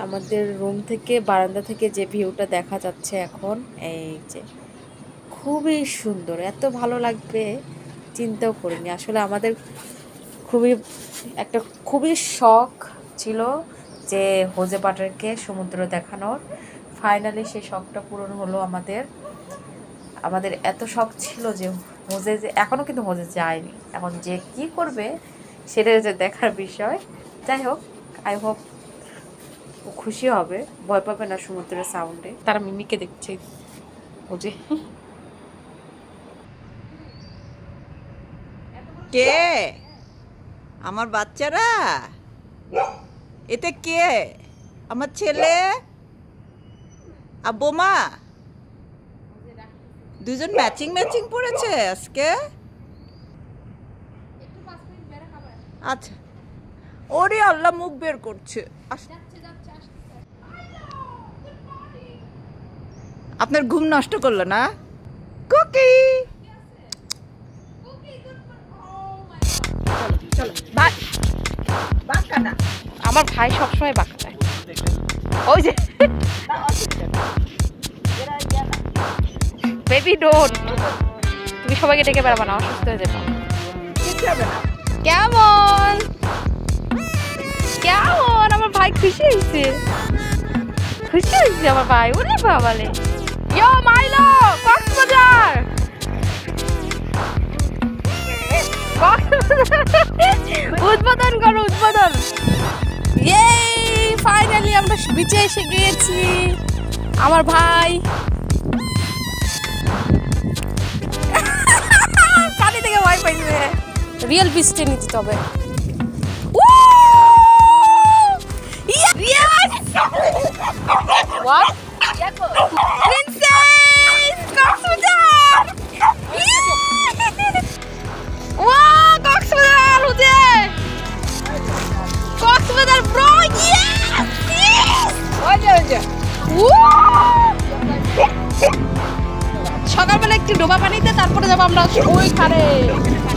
আমাদের রুম থেকে বারান্দা থেকে যে ভিউটা দেখা যাচ্ছে এখন, এই যে খুবই সুন্দর, এত ভালো লাগবে চিন্তাও করিনি। আসলে আমাদের খুবই শখ ছিল যে হোজে বাটারকে সমুদ্র দেখানোর। ফাইনালি সেই শখটা পূরণ হলো আমাদের এত শখ ছিল যে এখনও কিন্তু হোজে যায়নি, এখন যে কি করবে সেটা যে দেখার বিষয়। যাই হোক, আই হোপ ও খুশি হবে, ভয় পাবে না সমুদ্রের সাউন্ডে। তারা মিমিকে দেখছে হোজে। কে আমার বাচ্চারা? এতে কে? আমার ছেলে আব্বু মা দুজন ম্যাচিং ম্যাচিং পড়েছে আজকে। আচ্ছা, ওরে আল্লাহ, মুখ বের করছে। আপনার ঘুম নষ্ট করলো না কুকি? চলো বাঁকা না, আমার ভাই সবসময় বাঁকা যায়। ওই যে বেবি ডোন্ট, তুমি সবাইকে ডেকে বেড়াবো না, অসুস্থ হয়ে যাবে। কেমন কেমন আমার ভাই খুশি হয়েছে আমার ভাই। ওরে বাবালে, ইয়ো মাইলো কক্সবাজার, উদ্বোধন করো উদ্বোধন। এই ফাইনালি আমরা বিচে এসে গিয়েছি। আমার ভাই পানি থেকে ভয় পাইছে, রিয়েল বিচে নিতে তবে। What? Princess! Coxbazar! Wow, Coxbazar! Coxbazar, bro! Yes! Yes! সকালবেলা একটু ডোবা পানিতে, তারপরে যাবো আমরা ওইখানে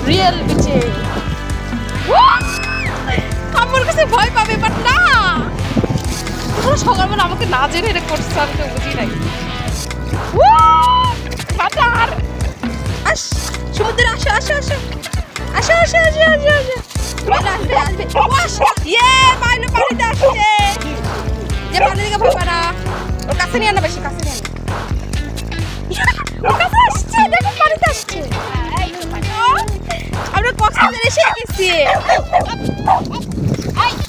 রিয়েল বিচে। আমার কাছে ভয় পাবে, বাট না, সকালবেলা আমাকে না জেনে এটা করছে, আমি তো বুঝি নাই। সমুদ্রে আসো আসো আসো আসো আসো আসো আসো আসো। ইয়ে মাইলো পানিতে আসছে, যে পানি থেকে ভাবা না, ওর কাছে নিয়ে আনা, বেশি কাছে নিয়ে আনা। ওর কাছে আসছে, দেখো পানিতে আসছে। আমরা কক্সবাজার এসে গেছি।